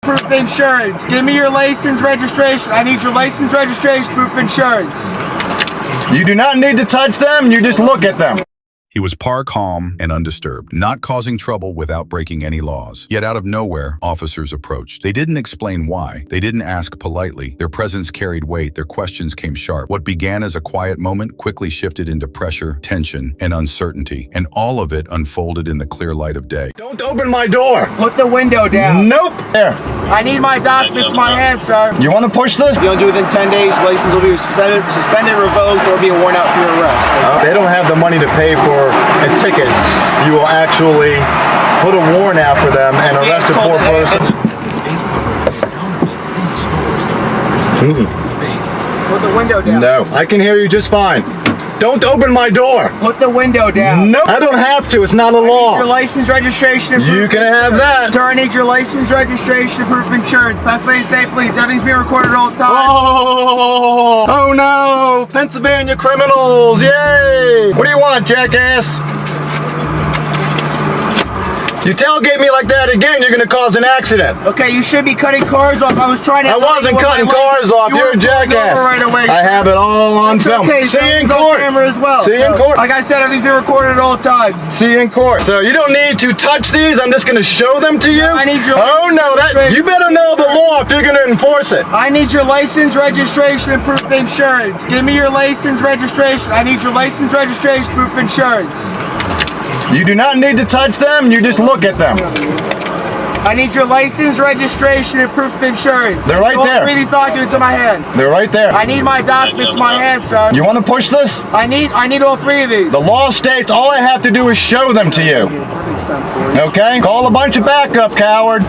Proof of insurance. Give me your license registration. I need your license registration, proof of insurance. You do not need to touch them, you just look at them. He was calm and undisturbed, not causing trouble without breaking any laws. Yet out of nowhere, officers approached. They didn't explain why. They didn't ask politely. Their presence carried weight. Their questions came sharp. What began as a quiet moment quickly shifted into pressure, tension, and uncertainty. And all of it unfolded in the clear light of day. Don't open my door. Put the window down. Nope. There. I need my documents in my hand, sir. You want to push this? You don't do it within 10 days, license will be suspended, revoked, or be worn out for your arrest. They don't have the money to pay for a ticket. You will actually put a warrant out for them and arrest a poor person. Put the window down. No, I can hear you just fine. Don't open my door. Put the window down. No, I don't have to. It's not a I need your law. license registration and proof You of can have insurance. that. Sir, I need your license registration and proof of insurance. Pennsylvania State Police. Everything's being recorded all the time. Oh no! Pennsylvania criminals! Yay! What do you want, jackass? You tailgate me like that again, you're gonna cause an accident. Okay, you should be cutting cars off. I was trying to. I wasn't cutting cars off. You're a jackass. Right away. I have it all on film. Okay, See you in it's on court. camera as well. See you in So, court. Like I said, everything's being recorded at all times. See you in court. So you don't need to touch these. I'm just gonna show them to you. I need your. Oh no, that you better know the law if you're gonna enforce it. I need your license registration and proof of insurance. Give me your license registration. I need your license registration, proof of insurance. You do not need to touch them. You just look at them. I need your license registration and proof of insurance. They're right there. All three of these documents in my hand. They're right there. I need my documents in my hand, sir. You want to push this? I need all three of these. The law states all I have to do is show them to you. Okay? Call a bunch of backup, coward.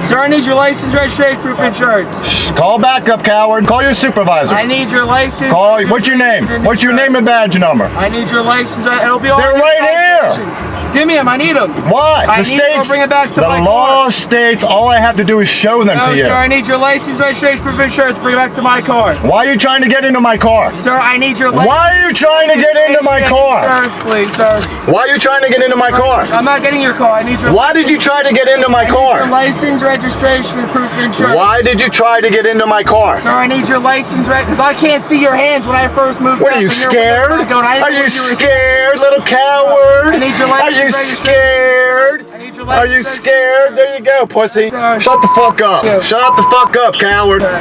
Sir, I need your license registration, proof of insurance. Shh, call backup, coward. Call your supervisor. I need your license. Call. What's your name? What's your name and badge number? I need your license. It'll be all. They're right here. Give me them. I need them. Why? I The need to states. bring it back to the my law car. states all I have to do is show them No, to you. sir, I need your license registration, proof of insurance. Bring it back to my car. Why are you trying to get into my car? Sir, I need your license. Why are you trying to get into my car? Insurance, please, sir. Why are you trying to get into my car? I'm not getting your car. I need your. Why did you try to get into my Your car? license registration and proof of insurance. Why did you try to get into my car? Sir, I need your license because I can't see your hands when I first moved. What up are you and your scared? window's not going. I didn't Are know you what were- scared, little coward? I need your Are license you registration. scared? I need your Are you license scared? There you go, pussy. Sorry. Shut the fuck up. Yeah. Shut the fuck up, coward. Over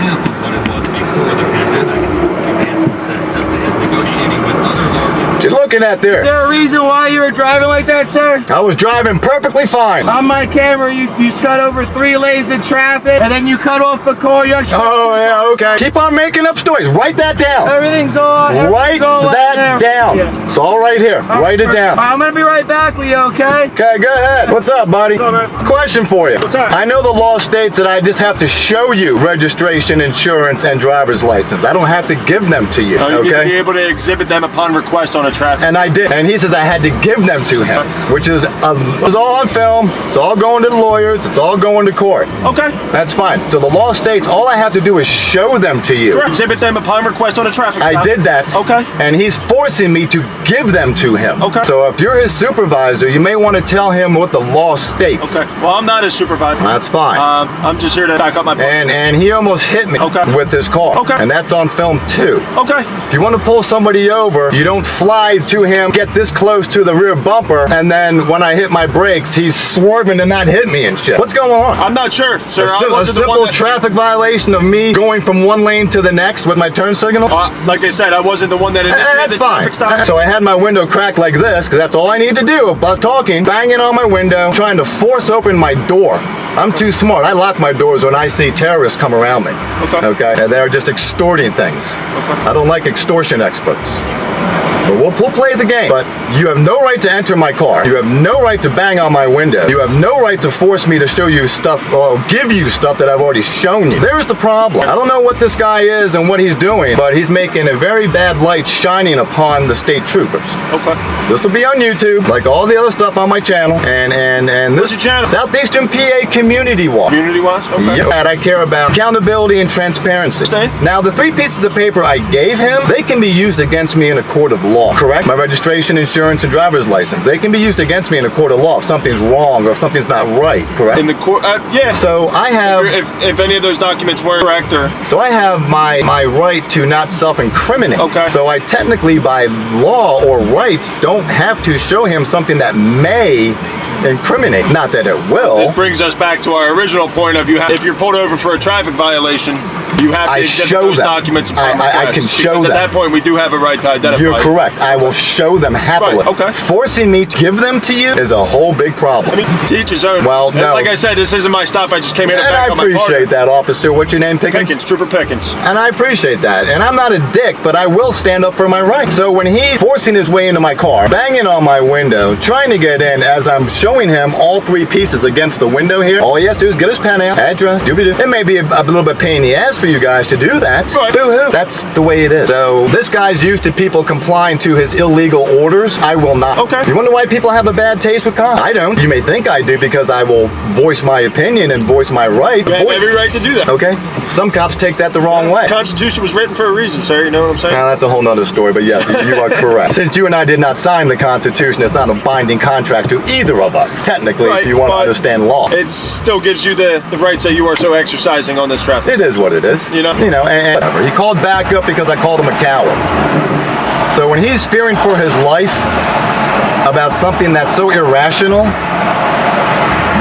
half of what it was before the pandemic. Manson says SEPTA is negotiating with other large. What you looking at Is there? there a reason why you were driving like that, sir? I was driving perfectly fine. On my camera, you cut over 3 lanes of traffic, and then you cut off a car. You're Oh, yeah, okay. Keep on making up stories. Write that down. Everything's all. Write that down. Yeah. It's all right here. Write it down. I'm gonna be right back with you, okay? Okay, go ahead. What's up, buddy? What's up, man? Question for you. What's up? I know the law states that I just have to show you registration, insurance, and driver's license. I don't have to give them to you, You need to be okay? able to exhibit them upon request on a traffic. And I did. And he says I had to give them to him, which is it was all on film. It's all going to the lawyers. It's all going to court. Okay. That's fine. So the law states all I have to do is show them to you. Correct. Exhibit them upon request on a traffic stop. I did that. Okay. And he's forcing me to give them to him. Okay. So if you're his supervisor, you may want to tell him what the law states. Okay. Well, I'm not a supervisor. That's fine. I'm just here to back up my point. And he almost hit me Okay. with his car. Okay. And that's on film too. Okay. If you want to pull somebody over, you don't fly to him, get this close to the rear bumper, and then when I hit my brakes, he's swerving to not hit me and shit. What's going on? I'm not sure, sir. A I wasn't the simple one that- traffic violation of me going from one lane to the next with my turn signal? Like I said, I wasn't the one that initiated That's the fine. traffic stop. So I had my window cracked like this, because that's all I need to do. If I was talking, banging on my window, trying to force open my door. I'm too smart. I lock my doors when I see terrorists come around me. Okay. And they're just extorting things. I don't like extortion experts. But we'll play the game. But you have no right to enter my car. You have no right to bang on my window. You have no right to force me to show you stuff or give you stuff that I've already shown you. There's the problem. I don't know what this guy is and what he's doing, but he's making a very bad light shining upon the state troopers. Okay. This will be on YouTube, like all the other stuff on my channel. And What's this your channel? Southeastern PA Community Watch. Community watch? Okay. Yep. And I care about accountability and transparency. Same. Now, the 3 pieces of paper I gave him, they can be used against me in a court of law. law, correct? My registration, insurance, and driver's license. They can be used against me in a court of law if something's wrong or if something's not right, correct? In the court, yes. So I have... If any of those documents weren't correct or... So I have my right to not self-incriminate. Okay. So I technically, by law or rights, don't have to show him something that may incriminate. Not that it will. It brings us back to our original point of if you're pulled over for a traffic violation, you have to exhibit those documents upon request. I can show because them. at that point, we do have a right to identify. You're correct. I will show them happily. Right, okay. Forcing me to give them to you is a whole big problem. I mean, to each his own. Well, And no. like I said, this isn't my stop. I just came here to And back I up my partner. appreciate that, officer. What's your name, Pickens? Pickens, Trooper Pickens. And I appreciate that. And I'm not a dick, but I will stand up for my rights. So when he's forcing his way into my car, banging on my window, trying to get in as I'm showing him all three pieces against the window here, all he has to do is get his pen out, address, doobie-doo. It may be a little bit pain in the ass for you guys to do that. Right. Boo-hoo. That's the way it is. So this guy's used to people complying to his illegal orders. I will not. Okay. You wonder why people have a bad taste with cops? I don't. You may think I do because I will voice my opinion and voice my right. You have every right to do that. Okay. Some cops take that the wrong way. The Constitution was written for a reason, sir. You know what I'm saying? Now, that's a whole nother story, but yes, you are correct. Since you and I did not sign the Constitution, it's not a binding contract to either of us, technically, Right, if you want to but understand law. It still gives you the rights that you are so exercising on this traffic. It is what it is. You know? And whatever. He called back up because I called him a coward. So when he's fearing for his life about something that's so irrational,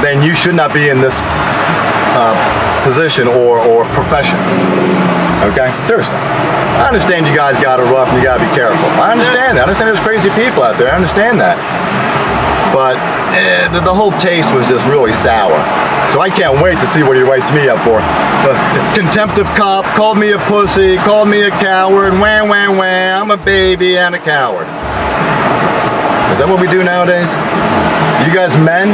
then you should not be in this position or profession. Okay? Seriously. I understand you guys got it rough and you got to be careful. I understand that. I understand there's crazy people out there. I understand that. But the whole taste was just really sour. So I can't wait to see what he writes me up for. Contempt of cop, called me a pussy, called me a coward, wham, wham, wham, I'm a baby and a coward. Is that what we do nowadays? You guys men?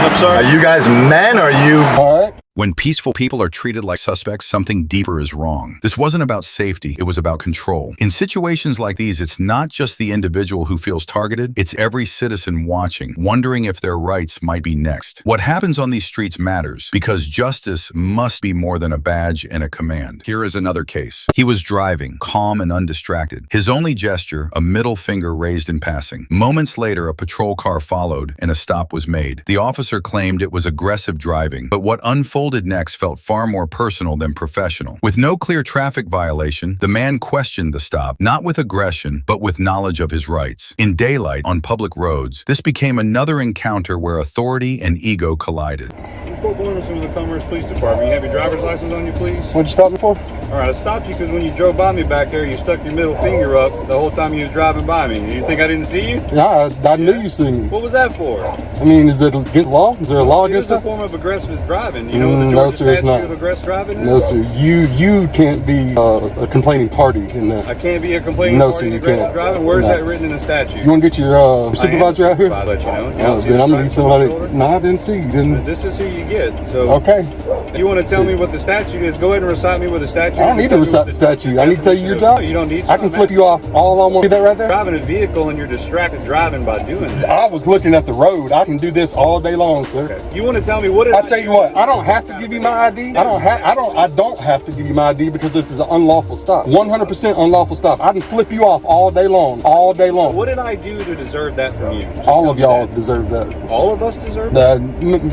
I'm sorry. Are you guys men or are you... All right. When peaceful people are treated like suspects, something deeper is wrong. This wasn't about safety, it was about control. In situations like these, it's not just the individual who feels targeted, it's every citizen watching, wondering if their rights might be next. What happens on these streets matters, because justice must be more than a badge and a command. Here is another case. He was driving, calm and undistracted. His only gesture, a middle finger raised in passing. Moments later, a patrol car followed and a stop was made. The officer claimed it was aggressive driving, but what unfolded next felt far more personal than professional. With no clear traffic violation, the man questioned the stop, not with aggression, but with knowledge of his rights. In daylight, on public roads, this became another encounter where authority and ego collided. Fort Williamson with the Commerce Police Department. You have your driver's license on you, please? What'd you stop me for? All right, I stopped you because when you drove by me back there, you stuck your middle finger up the whole time you was driving by me. You think I didn't see you? Yeah, I knew you seen me. What was that for? I mean, is it against law? Is there a law It is against a that? form of aggressive driving. You know the No, Georgia sir, it's statute not. of aggressive driving is? No, sir. You can't be a complaining party in that. I can't be a complaining No, party sir, in you aggressive can't. driving? Where's No. that written in the statute? You want to get your supervisor out here? I'll let you know. You Oh, don't see then the I'm gonna need stripe on somebody. the shoulder? No, I didn't see you. Didn't. This is who you get. So Okay. you want to tell me what the statute is? Go ahead and recite me what the statute is. I don't need to Tell me recite what the statute. I need to tell you your definition of- job. No, you don't need to. I can I'm flip asking. you off all I want. See that right there? Driving a vehicle and you're distracted driving by doing that. I was looking at the road. I can do this all day long, sir. Okay. You want to tell me what did I tell you what, I don't have to give you my ID. I don't have to give you my ID because this is an unlawful stop. 100% unlawful stop. I can flip you off all day long. All day long. What did I do to deserve that from you? Just All tell of me y'all that. deserve that. All of us deserve that?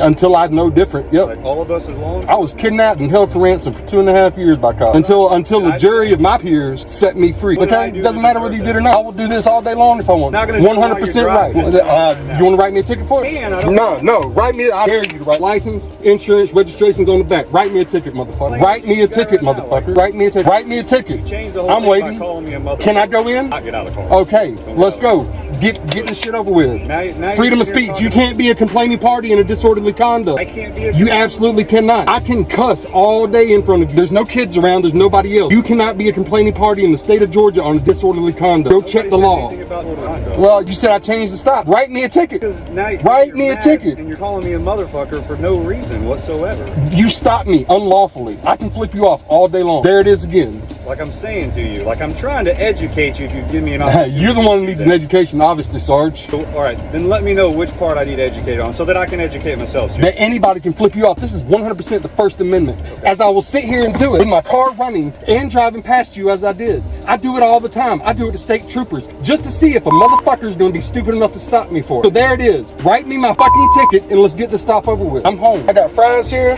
Until I know different. Yep. Like all of us as long? I was kidnapped and held for ransom for 2.5 years by cops. Until the jury of my peers set me free. What did I Okay? do It doesn't to matter whether you deserve did or that? not. I will do this all day long if I want. Not gonna do it while you're 100% right. driving. You want to write me a ticket for it? Man, I don't- No. Write me. I dare you to write license, insurance, registrations on the back. Write me a ticket, motherfucker. Write me a ticket, motherfucker. Write me a ticket. Write me a ticket. Change the whole I'm thing by waiting. calling me a mother. Can I go in? I'll get out of the car. Okay, let's go. Get this shit over with. Now you're Freedom of sitting speech. here You talking- can't be a complaining party in a disorderly conduct. I can't be a You absolutely cannot. I can cuss all day in front of you. There's no kids around. There's nobody else. You cannot be a complaining party in the state of Georgia on a disorderly conduct. Go check the Nobody said law. anything about orderly conduct. Well, you said I changed the stop. Write me a ticket. Because now Write you're me a mad ticket. And you're calling me a motherfucker for no reason whatsoever. You stopped me unlawfully. I can flip you off all day long. There it is again. Like I'm saying to you, like I'm trying to educate you if you give me an opportunity. You're the one who to needs do an that. education, obviously, Sarge. So, all right, then let me know which part I need to educate on so that I can educate myself. That anybody can flip you off. This is 100% the First Amendment. As I will sit here and do it with my car running and driving past you as I did. I do it all the time. I do it to state troopers just to see if a motherfucker's gonna be stupid enough to stop me for it. So there it is. Write me my fucking ticket and let's get this stop over with. I'm home. I got fries here.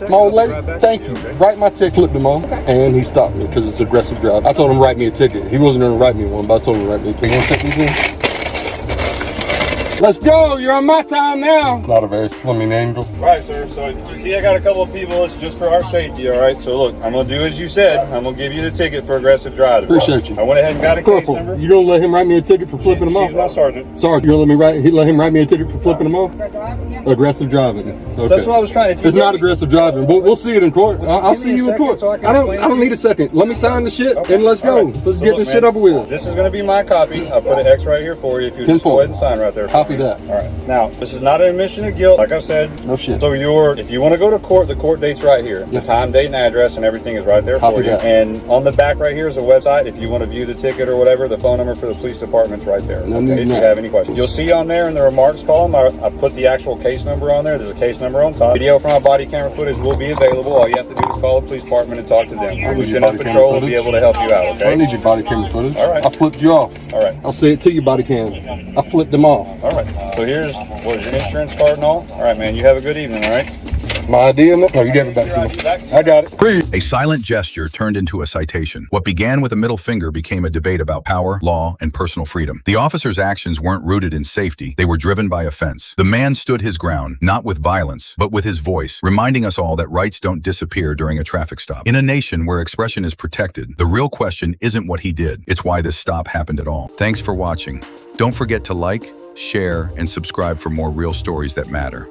My old lady, thank you. Write my ticket, flipped him off, and he stopped me because it's aggressive driving. I told him to write me a ticket. He wasn't gonna write me one, but I told him to write me a ticket. You wanna take these in? Let's go, you're on my time now. Not a very swimming angel. All right, sir. So you see I got a couple of people. It's just for our safety, all right? So look, I'm going to do as you said. I'm going to give you the ticket for aggressive driving. Appreciate you. I went ahead and got a case Corporal, number. you gonna let him write me a ticket for flipping him off? She's my sergeant. Sergeant, you gonna let him write me a ticket for flipping him off? Aggressive driving. Okay. So that's what I was trying to. It's not aggressive driving. We'll see it in court. I'll see you in court. So I don't need a second. Let me sign the shit and let's go. Right. Let's So get look, this man, shit over with. This is going to be my copy. I'll put an X right here for you. If you just go ahead and sign right there. Copy that. All right. Now, this is not an admission of guilt. Like I said. No shit. So if you want to go to court, the court date's right here. The time, date, and address, and everything is right there for you. And on the back right here is a website. If you want to view the ticket or whatever, the phone number for the police department's right there. Okay, if you have any questions. You'll see on there in the remarks column, I put the actual case number on there. There's a case number on top. Video from our body camera footage will be available. All you have to do is call the police department and talk to them. Lieutenant Patrol will be able to help you out, okay? I need your body camera footage. All right. I flipped you off. All right. I'll say it to your body cam. I flipped them off. All right. So here's your insurance card and all. All right, man. You have a good evening, all right? My ID in there? No, you gave it back to me. I got it. A silent gesture turned into a citation. What began with a middle finger became a debate about power, law, and personal freedom. The officer's actions weren't rooted in safety. They were driven by offense. The man stood his ground, not with violence, but with his voice, reminding us all that rights don't disappear during a traffic stop. In a nation where expression is protected, the real question isn't what he did. It's why this stop happened at all. Thanks for watching. Don't forget to like, share, and subscribe for more real stories that matter.